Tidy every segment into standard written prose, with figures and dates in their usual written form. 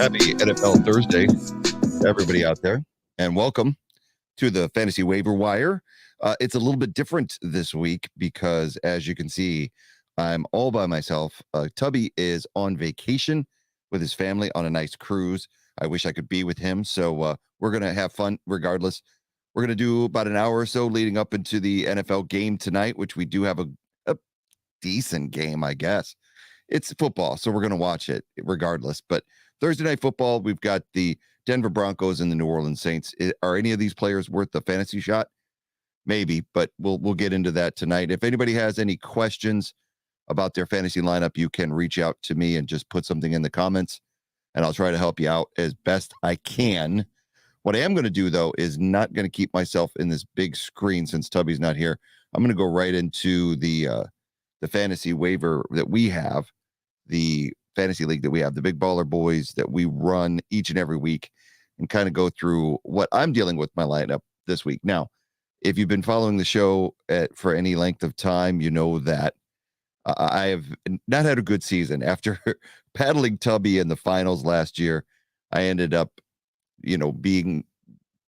Happy NFL Thursday to everybody out there, and welcome to the Fantasy Waiver Wire. It's a little bit different this week because, as you can see, I'm all by myself. Tubby is on vacation with his family on a nice cruise. I wish I could be with him, so we're going to have fun regardless. We're going to do about an hour or so leading up into the NFL game tonight, which we do have a decent game, I guess. It's football, so we're going to watch it regardless. But Thursday night football, we've got the Denver Broncos and the New Orleans Saints. Are any of these players worth the fantasy shot? Maybe, but we'll get into that tonight. If anybody has any questions about their fantasy lineup, you can reach out to me and just put something in the comments, and I'll try to help you out as best I can. What I am going to do, though, is not going to keep myself in this big screen since Tubby's not here. I'm going to go right into the fantasy waiver that we have, the fantasy league that we have, the Big Baller Boys that we run each and every week, and kind of go through what I'm dealing with my lineup this week. Now, if you've been following the show for any length of time, you know that I have not had a good season. After paddling Tubby in the finals last year, I ended up, being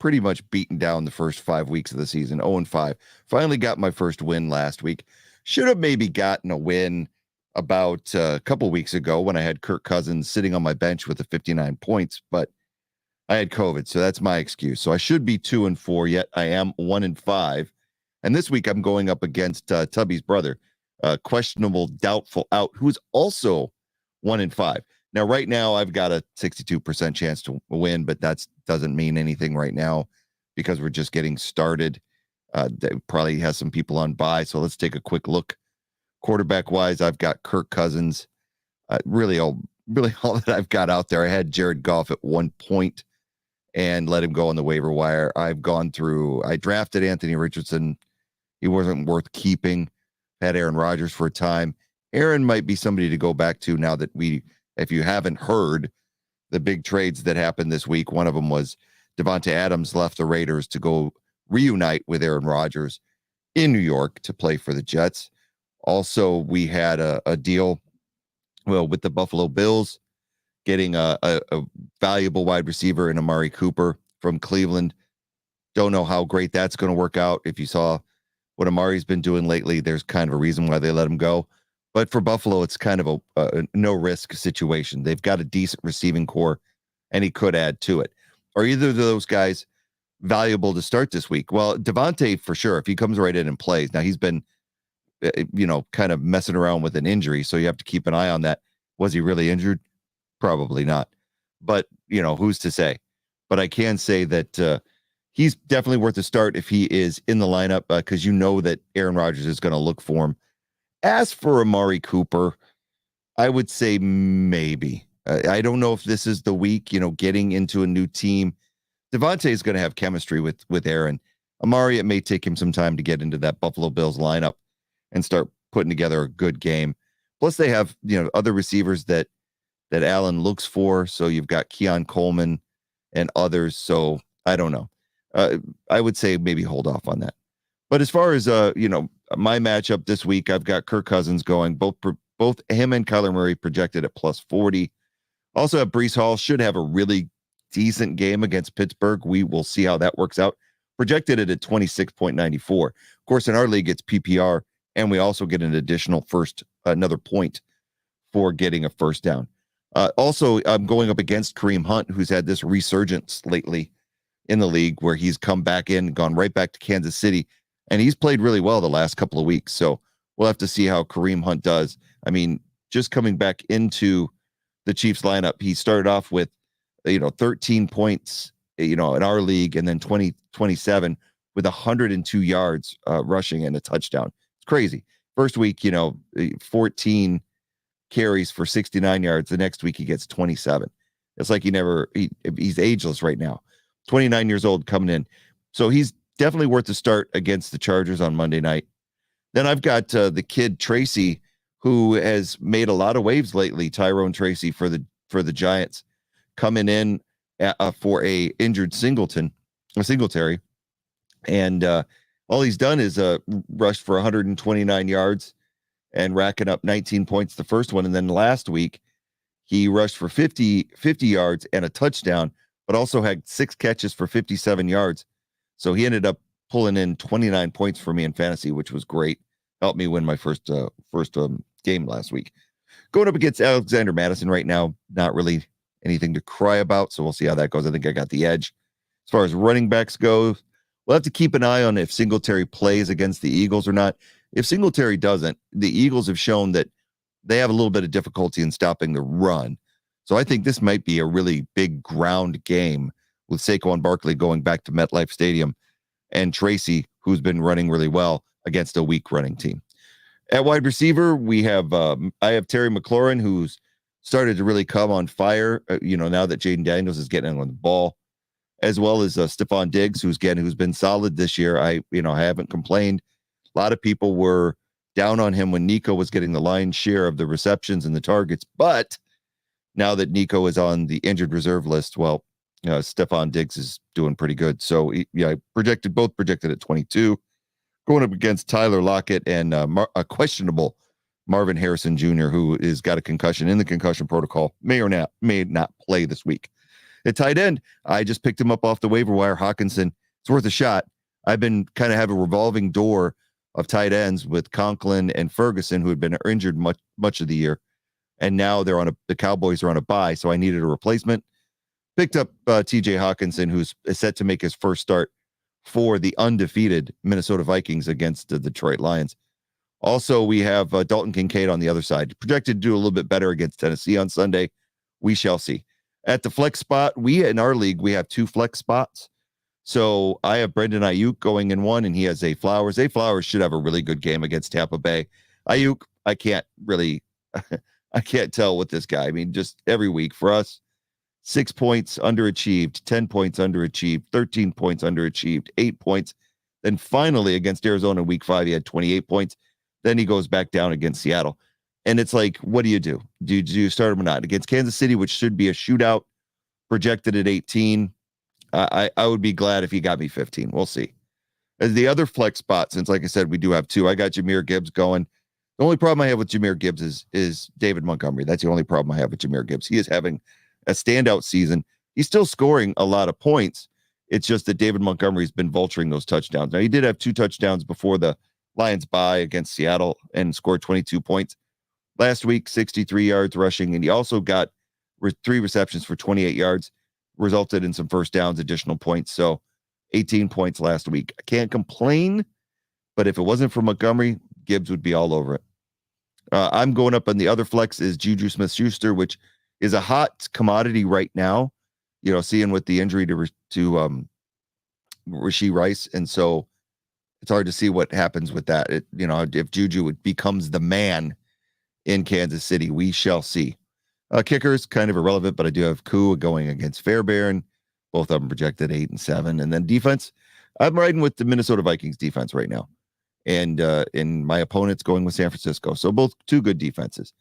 pretty much beaten down the first 5 weeks of the season, 0-5. Finally got my first win last week. Should have maybe gotten a win about a couple weeks ago when I had Kirk Cousins sitting on my bench with the 59 points, but I had COVID, so that's my excuse. So I should be 2-4, yet I am 1-5. And this week I'm going up against Tubby's brother, questionable, doubtful out, who's also 1-5. Now, right now, I've got a 62% chance to win, but that doesn't mean anything right now because we're just getting started. That probably has some people on bye, so let's take a quick look. Quarterback-wise, I've got Kirk Cousins. Really all that I've got out there. I had Jared Goff at one point and let him go on the waiver wire. I drafted Anthony Richardson. He wasn't worth keeping. Had Aaron Rodgers for a time. Aaron might be somebody to go back to now that if you haven't heard the big trades that happened this week, one of them was Devontae Adams left the Raiders to go reunite with Aaron Rodgers in New York to play for the Jets. Also, we had a deal, with the Buffalo Bills, getting a valuable wide receiver in Amari Cooper from Cleveland. Don't know how great that's going to work out. If you saw what Amari's been doing lately, there's kind of a reason why they let him go. But for Buffalo, it's kind of a no-risk situation. They've got a decent receiving core, and he could add to it. Are either of those guys valuable to start this week? Well, Devontae, for sure, if he comes right in and plays. Now, he's been kind of messing around with an injury, so you have to keep an eye on that. Was he really injured? Probably not. But, who's to say? But I can say that he's definitely worth a start if he is in the lineup because you know that Aaron Rodgers is going to look for him. As for Amari Cooper, I would say maybe. I don't know if this is the week, getting into a new team. Devontae is going to have chemistry with Aaron. Amari, it may take him some time to get into that Buffalo Bills lineup and start putting together a good game. Plus, they have other receivers that Allen looks for. So you've got Keon Coleman and others. So I don't know. I would say maybe hold off on that. But as far as my matchup this week, I've got Kirk Cousins going. Both him and Kyler Murray projected at +40. Also, have Breece Hall should have a really decent game against Pittsburgh. We will see how that works out. Projected it at 26.94. Of course, in our league, it's PPR. And we also get an additional another point for getting a first down. Also, I'm going up against Kareem Hunt, who's had this resurgence lately in the league where he's come back in, gone right back to Kansas City, and he's played really well the last couple of weeks. So we'll have to see how Kareem Hunt does. I mean, just coming back into the Chiefs lineup, he started off with, 13 points, in our league, and then 27 with 102 yards rushing and a touchdown. Crazy. First week, 14 carries for 69 yards. The next week he gets 27. It's like he's ageless right now. 29 years old coming in. So he's definitely worth the start against the Chargers on Monday night. Then I've got the kid Tracy, who has made a lot of waves lately. Tyrone Tracy for the Giants, coming in for a injured Singletary. And all he's done is rushed for 129 yards and racking up 19 points the first one. And then last week, He rushed for 50 yards and a touchdown, but also had 6 catches for 57 yards. So he ended up pulling in 29 points for me in fantasy, which was great. Helped me win my first game last week. Going up against Alexander Madison right now, not really anything to cry about. So we'll see how that goes. I think I got the edge. As far as running backs go, we'll have to keep an eye on if Singletary plays against the Eagles or not. If Singletary doesn't, the Eagles have shown that they have a little bit of difficulty in stopping the run. So I think this might be a really big ground game with Saquon Barkley going back to MetLife Stadium and Tracy, who's been running really well against a weak running team. At wide receiver, we have I have Terry McLaurin, who's started to really come on fire. Now that Jaden Daniels is getting on the ball, as well as Stephon Diggs, who's been solid this year. I haven't complained. A lot of people were down on him when Nico was getting the lion's share of the receptions and the targets, but now that Nico is on the injured reserve list, well, Stephon Diggs is doing pretty good. So I projected at 22. Going up against Tyler Lockett and a questionable Marvin Harrison Jr., who is got a concussion in the concussion protocol, may not play this week. At tight end, I just picked him up off the waiver wire. Hawkinson, it's worth a shot. I've been kind of have a revolving door of tight ends with Conklin and Ferguson, who had been injured much of the year, and now the Cowboys are on a bye, so I needed a replacement. Picked up T.J. Hawkinson, who's set to make his first start for the undefeated Minnesota Vikings against the Detroit Lions. Also, we have Dalton Kincaid on the other side, projected to do a little bit better against Tennessee on Sunday. We shall see. At the flex spot, in our league, we have 2 flex spots. So I have Brendan Ayuk going in one, and he has Zay Flowers. Zay Flowers should have a really good game against Tampa Bay. Ayuk, I can't tell with this guy. I mean, just every week for us, 6 points underachieved, 10 points underachieved, 13 points underachieved, 8 points. Then finally against Arizona in week 5, he had 28 points. Then he goes back down against Seattle. And it's like, what do you do? Do you start him or not? Against Kansas City, which should be a shootout, projected at 18. I would be glad if he got me 15. We'll see. As the other flex spot, since like I said, we do have 2. I got Jahmyr Gibbs going. The only problem I have with Jahmyr Gibbs is David Montgomery. That's the only problem I have with Jahmyr Gibbs. He is having a standout season. He's still scoring a lot of points. It's just that David Montgomery's been vulturing those touchdowns. Now, he did have 2 touchdowns before the Lions bye against Seattle and scored 22 points. Last week, 63 yards rushing, and he also got 3 receptions for 28 yards, resulted in some first downs, additional points. So 18 points last week. I can't complain, but if it wasn't for Montgomery, Gibbs would be all over it. I'm going up on the other flex is Juju Smith-Schuster, which is a hot commodity right now, seeing with the injury to Rashee Rice. And so it's hard to see what happens with that. If Juju becomes the man in Kansas City, we shall see. Kickers, kind of irrelevant, but I do have Kua going against Fairbairn. Both of them projected 8 and 7. And then defense, I'm riding with the Minnesota Vikings defense right now. And in my opponent's going with San Francisco. So both 2 good defenses.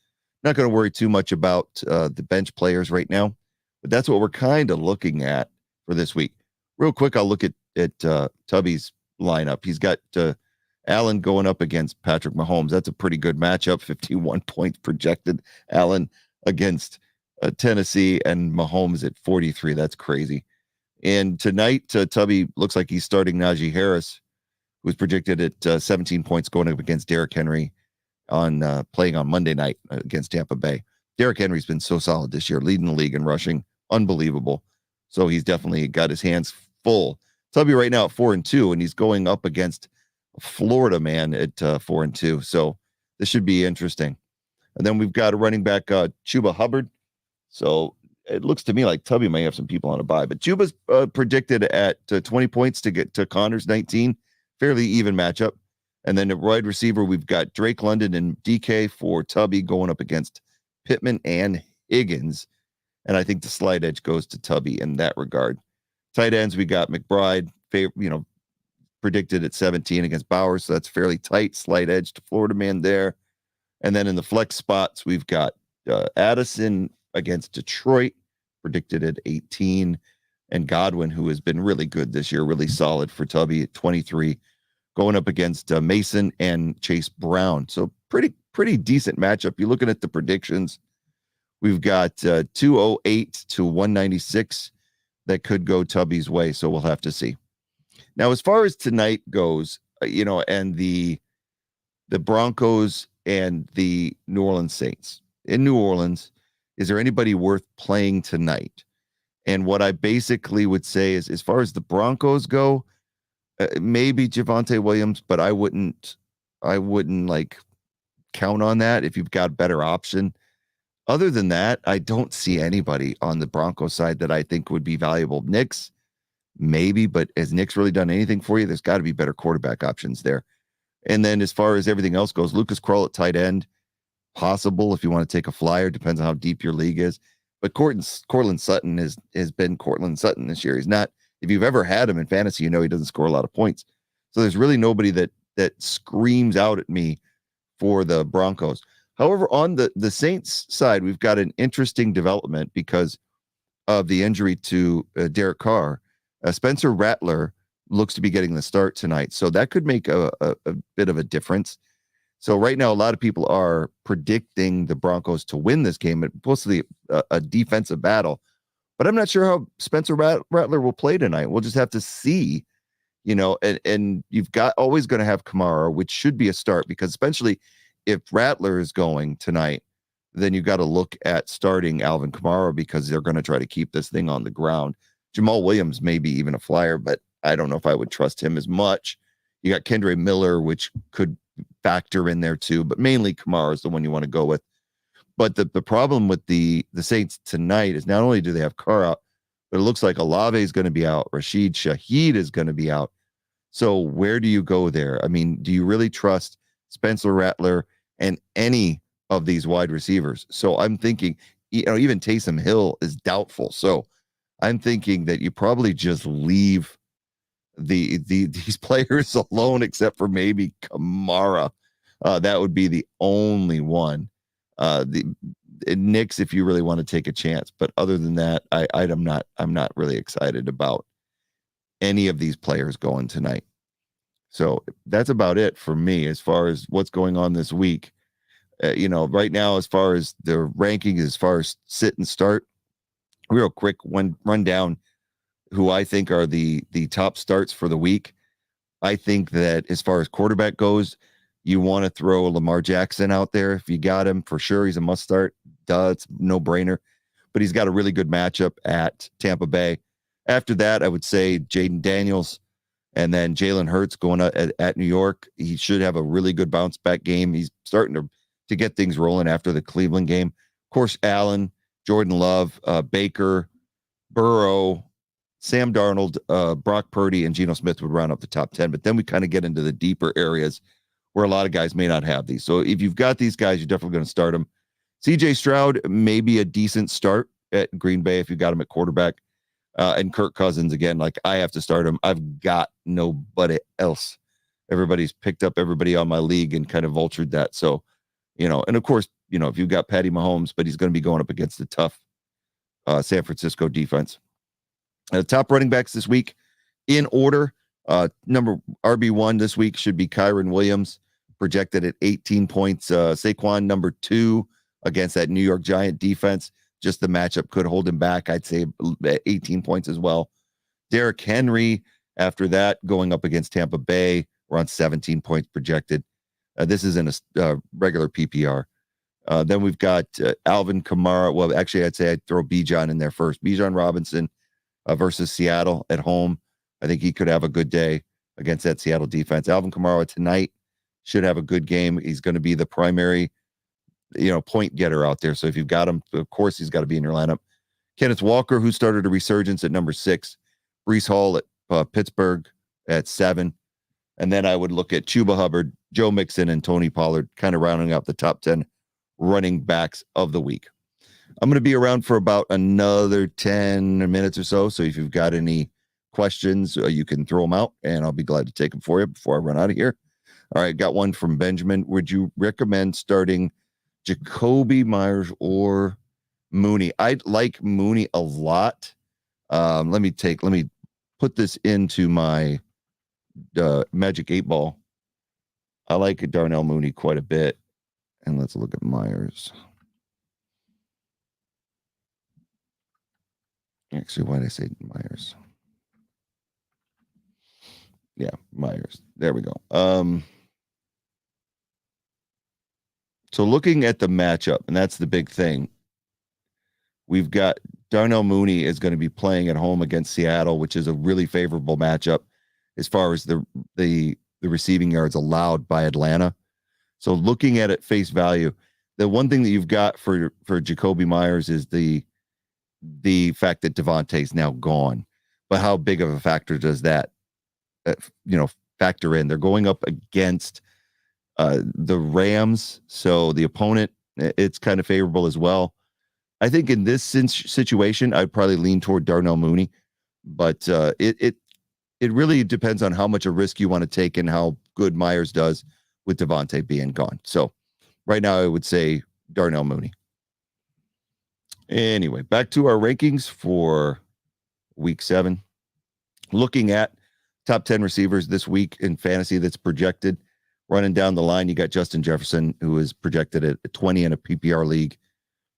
Not going to worry too much about the bench players right now, but that's what we're kind of looking at for this week. Real quick, I'll look at Tubby's lineup. He's got Allen going up against Patrick Mahomes. That's a pretty good matchup. 51 points projected. Allen against Tennessee and Mahomes at 43. That's crazy. And tonight, Tubby looks like he's starting Najee Harris, who's projected at 17 points going up against Derrick Henry on playing on Monday night against Tampa Bay. Derrick Henry's been so solid this year, leading the league in rushing. Unbelievable. So he's definitely got his hands full. Tubby right now at 4-2, and he's going up against Florida man at 4-2. So this should be interesting. And then we've got a running back, Chuba Hubbard. So it looks to me like Tubby may have some people on a bye, but Chuba's predicted at 20 points to get to Connor's 19. Fairly even matchup. And then at wide receiver, we've got Drake London and DK for Tubby going up against Pittman and Higgins. And I think the slide edge goes to Tubby in that regard. Tight ends, we got McBride, predicted at 17 against Bowers. So that's fairly tight. Slight edge to Florida man there. And then in the flex spots, we've got Addison against Detroit, predicted at 18. And Godwin, who has been really good this year, really solid for Tubby at 23, going up against Mason and Chase Brown. So pretty decent matchup. You're looking at the predictions. We've got 208 to 196 that could go Tubby's way. So we'll have to see. Now, as far as tonight goes, and the Broncos and the New Orleans Saints in New Orleans, is there anybody worth playing tonight? And what I basically would say is, as far as the Broncos go, maybe Javonte Williams, but I wouldn't like count on that if you've got a better option. Other than that, I don't see anybody on the Broncos side that I think would be valuable. Knicks, maybe, but has Knicks really done anything for you? There's got to be better quarterback options there. And then as far as everything else goes, Lucas Krull at tight end, possible if you want to take a flyer. Depends on how deep your league is. But Courtland Sutton has been Courtland Sutton this year. He's not, if you've ever had him in fantasy, he doesn't score a lot of points. So there's really nobody that screams out at me for the Broncos. However, on the Saints side, we've got an interesting development because of the injury to Derek Carr. Spencer Rattler looks to be getting the start tonight. So that could make a bit of a difference. So right now, a lot of people are predicting the Broncos to win this game. It's mostly a defensive battle. But I'm not sure how Spencer Rattler will play tonight. We'll just have to see, and you've got always going to have Kamara, which should be a start, because especially if Rattler is going tonight, then you've got to look at starting Alvin Kamara, because they're going to try to keep this thing on the ground. Jamal Williams may be even a flyer, but I don't know if I would trust him as much. You got Kendre Miller, which could factor in there too, but mainly Kamara is the one you want to go with. But the problem with the Saints tonight is not only do they have Carr out, but it looks like Olave is going to be out. Rashid Shaheed is going to be out. So where do you go there? I mean, do you really trust Spencer Rattler and any of these wide receivers? So I'm thinking, even Taysom Hill is doubtful. So I'm thinking that you probably just leave these players alone, except for maybe Kamara. That would be the only one. The Knicks, if you really want to take a chance, but other than that, I'm not really excited about any of these players going tonight. So that's about it for me as far as what's going on this week. Right now, as far as the ranking, as far as sit and start, real quick run down who I think are the top starts for the week. I think that as far as quarterback goes, you want to throw Lamar Jackson out there. If you got him, for sure, he's a must start. It's no brainer. But he's got a really good matchup at Tampa Bay. After that, I would say Jaden Daniels and then Jalen Hurts going at New York. He should have a really good bounce back game. He's starting to get things rolling after the Cleveland game. Of course, Allen, Jordan Love, Baker, Burrow, Sam Darnold, Brock Purdy, and Geno Smith would round up the top 10. But then we kind of get into the deeper areas where a lot of guys may not have these. So if you've got these guys, you're definitely going to start them. CJ Stroud may be a decent start at Green Bay if you got him at quarterback. And Kirk Cousins, again, like I have to start him. I've got nobody else. Everybody's picked up everybody on my league and kind of vultured that. So, and of course, if you've got Patty Mahomes, but he's going to be going up against the tough San Francisco defense. Top running backs this week in order. Number RB1 this week should be Kyren Williams, projected at 18 points. Saquon, number 2 against that New York Giant defense. Just the matchup could hold him back. I'd say 18 points as well. Derrick Henry, after that, going up against Tampa Bay, around 17 points projected. This is in a regular PPR. Then we've got Alvin Kamara. Well, actually, I'd say I'd throw Bijan in there first. Bijan Robinson versus Seattle at home. I think he could have a good day against that Seattle defense. Alvin Kamara tonight should have a good game. He's going to be the primary, point getter out there. So if you've got him, of course, he's got to be in your lineup. Kenneth Walker, who started a resurgence at number 6. Breece Hall at Pittsburgh at 7. And then I would look at Chuba Hubbard, Joe Mixon, and Tony Pollard, kind of rounding out the top 10 running backs of the week. I'm going to be around for about another 10 minutes or so. So if you've got any questions, you can throw them out and I'll be glad to take them for you before I run out of here. All right. Got one from Benjamin. Would you recommend starting Jacoby Myers or Mooney? I like Mooney a lot. Let me put this into my Magic 8 Ball. I like Darnell Mooney quite a bit. And let's look at Myers. Actually, why did I say Myers? Yeah, Myers. There we go. So looking at the matchup, and that's the big thing. We've got Darnell Mooney is going to be playing at home against Seattle, which is a really favorable matchup as far as the receiving yards allowed by Atlanta. So looking at it face value, the one thing that you've got for Jakobi Meyers is the fact that Devontae's now gone. But how big of a factor does that factor in? They're going up against the Rams, so the opponent, it's kind of favorable as well. I think in this situation, I'd probably lean toward Darnell Mooney, but it really depends on how much a risk you want to take and how good Myers does with Devontae being gone. So right now, I would say Darnell Mooney. Anyway, back to our rankings for week 7. Looking at top 10 receivers this week in fantasy that's projected. Running down the line, you got Justin Jefferson, who is projected at 20 in a PPR league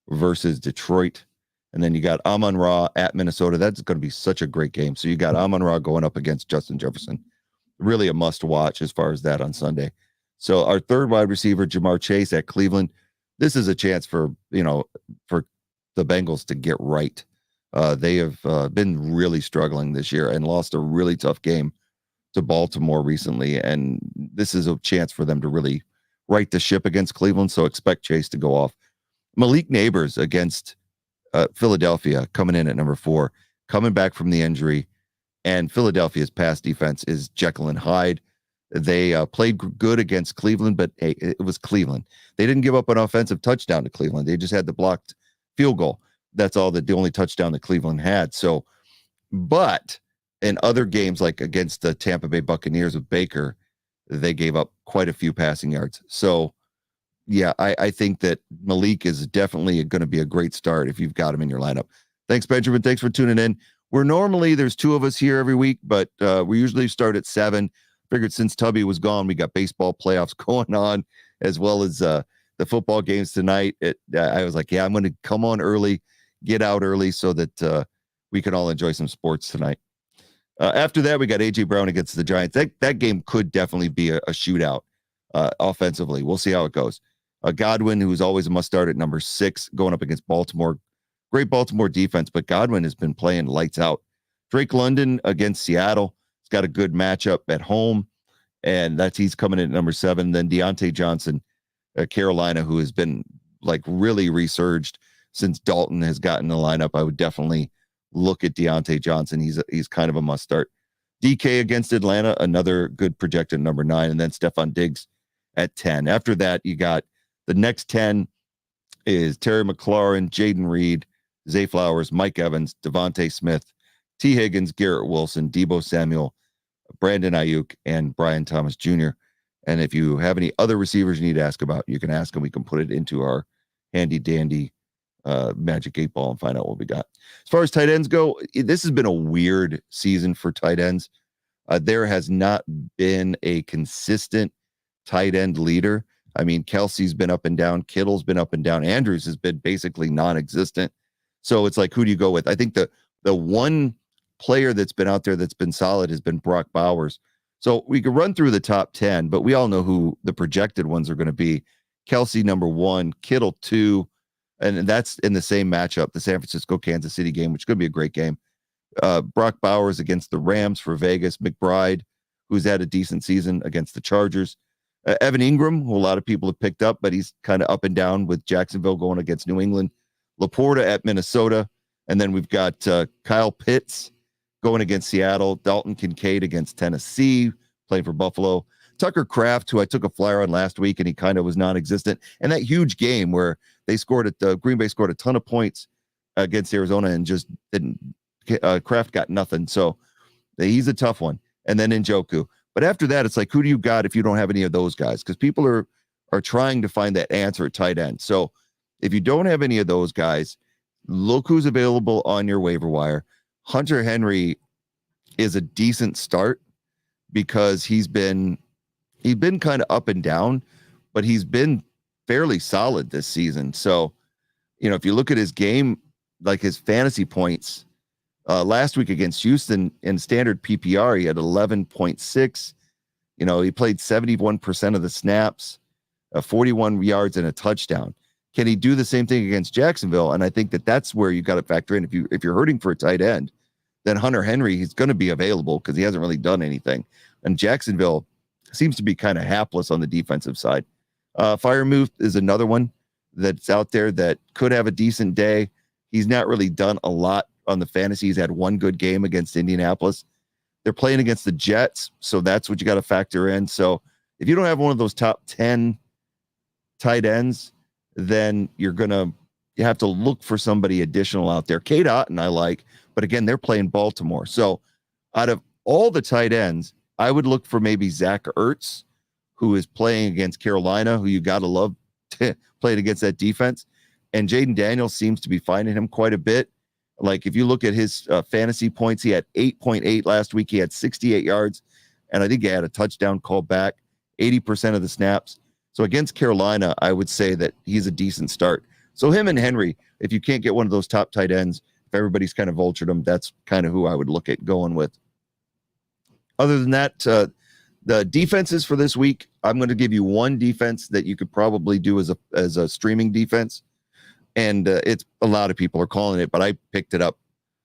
versus Detroit. And then you got Amon-Ra at Minnesota. That's going to be such a great game. So you got Amon-Ra going up against Justin Jefferson. Really a must watch as far as that on Sunday. So our third wide receiver, Jamar Chase at Cleveland. This is a chance for the Bengals to get right. They have been really struggling this year and lost a really tough game to Baltimore recently. And this is a chance for them to really right the ship against Cleveland. So expect Chase to go off. Malik Neighbors against Philadelphia, coming in at number 4, coming back from the injury. And Philadelphia's pass defense is Jekyll and Hyde. They played good against Cleveland, but hey, it was Cleveland. They didn't give up an offensive touchdown to Cleveland. They just had the blocked field goal. That's all the only touchdown that Cleveland had. So, but in other games, like against the Tampa Bay Buccaneers with Baker, they gave up quite a few passing yards. So, yeah, I think that Malik is definitely going to be a great start if you've got him in your lineup. Thanks, Benjamin. Thanks for tuning in. There's 2 of us here every week, but we usually start at 7. Figured since Tubby was gone, we got baseball playoffs going on, as well as the football games tonight. I was like, yeah, I'm going to come on early, get out early so that we can all enjoy some sports tonight. After that, we got A.J. Brown against the Giants. That game could definitely be a shootout offensively. We'll see how it goes. Godwin, who's always a must-start at number 6, going up against Baltimore. Great Baltimore defense, but Godwin has been playing lights out. Drake London against Seattle. He's got a good matchup at home, and he's coming in at number 7. Then Deontay Johnson, Carolina, who has been like really resurged since Dalton has gotten the lineup. I would definitely look at Deontay Johnson. He's kind of a must start. DK against Atlanta, another good projected number 9, and then Stephon Diggs at 10. After that, you got the next 10 is Terry McLaurin, Jaden Reed, Zay Flowers, Mike Evans, Devontae Smith, T. Higgins, Garrett Wilson, Deebo Samuel, Brandon Ayuk, and Brian Thomas Jr. And if you have any other receivers you need to ask about, you can ask, and we can put it into our handy dandy Magic 8 Ball and find out what we got. As far as tight ends go, this has been a weird season for tight ends. There has not been a consistent tight end leader. I mean, Kelsey's been up and down. Kittle's been up and down. Andrews has been basically non-existent. So it's like, who do you go with? I think the one player that's been out there that's been solid has been Brock Bowers. So we could run through the top 10, but we all know who the projected ones are going to be. Kelsey, number 1, Kittle, 2, and that's in the same matchup, the San Francisco-Kansas City game, which could be a great game. Brock Bowers against the Rams for Vegas. McBride, who's had a decent season against the Chargers. Evan Ingram, who a lot of people have picked up, but he's kind of up and down with Jacksonville going against New England. Laporta at Minnesota. And then we've got Kyle Pitts going against Seattle. Dalton Kincaid against Tennessee, playing for Buffalo. Tucker Kraft, who I took a flyer on last week, and he kind of was non-existent. And that huge game where they Green Bay scored a ton of points against Arizona and just didn't. Kraft got nothing. So he's a tough one. And then Njoku. But after that, it's like, who do you got if you don't have any of those guys? Because people are trying to find that answer at tight end. So if you don't have any of those guys, look who's available on your waiver wire. Hunter Henry is a decent start because he's been kind of up and down, but he's been fairly solid this season. So, if you look at his game, like his fantasy points, Last week against Houston in standard PPR, he had 11.6. He played 71% of the snaps, 41 yards and a touchdown. Can he do the same thing against Jacksonville? And I think that's where you got to factor in. If you're hurting for a tight end, then Hunter Henry, he's going to be available because he hasn't really done anything. And Jacksonville seems to be kind of hapless on the defensive side. Freiermuth is another one that's out there that could have a decent day. He's not really done a lot on the fantasy. He's had one good game against Indianapolis. They're playing against the Jets, so that's what you got to factor in. So if you don't have one of those top 10 tight ends, then you have to look for somebody additional out there. Cade Otton I like, but again, they're playing Baltimore. So out of all the tight ends, I would look for maybe Zach Ertz, who is playing against Carolina, who you got to love playing against that defense. And Jaden Daniels seems to be finding him quite a bit. Like if you look at his fantasy points, he had 8.8 last week. He had 68 yards, and I think he had a touchdown called back, 80% of the snaps. So against Carolina, I would say that he's a decent start. So him and Henry, if you can't get one of those top tight ends, if everybody's kind of vultured them, that's kind of who I would look at going with. Other than that, the defenses for this week, I'm going to give you one defense that you could probably do as a streaming defense. And it's a lot of people are calling it, but I picked it up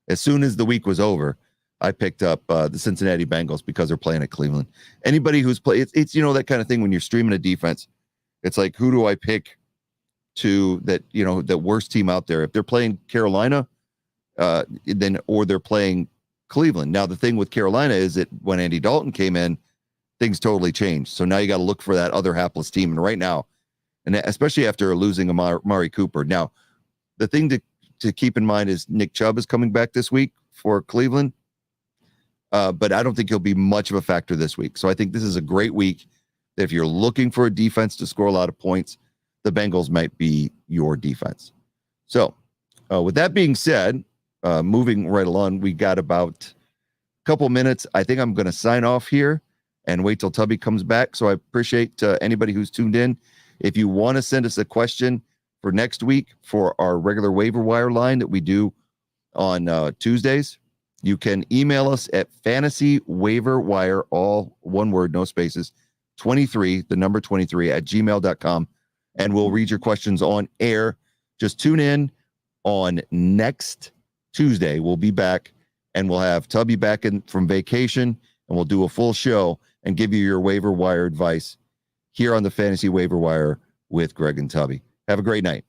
as soon as the week was over. I picked up the Cincinnati Bengals because they're playing at Cleveland. Anybody who's it's that kind of thing when you're streaming a defense. It's like, who do I pick to that? The worst team out there. If they're playing Carolina, or they're playing Cleveland. Now the thing with Carolina is that when Andy Dalton came in, things totally changed. So now you got to look for that other hapless team. And right now, and especially after losing Amari Cooper. Now, the thing to keep in mind is Nick Chubb is coming back this week for Cleveland, but I don't think he'll be much of a factor this week. So I think this is a great week. If you're looking for a defense to score a lot of points, the Bengals might be your defense. So with that being said, moving right along, we got about a couple minutes. I think I'm going to sign off here and wait till Tubby comes back. So I appreciate anybody who's tuned in. If you want to send us a question for next week for our regular waiver wire line that we do on Tuesdays, you can email us at fantasywaiverwire, all one word, no spaces, 23, the number 23 at gmail.com. And we'll read your questions on air. Just tune in on next Tuesday. We'll be back and we'll have Tubby back in from vacation and we'll do a full show and give you your waiver wire advice here on the Fantasy Waiver Wire with Greg and Tubby. Have a great night.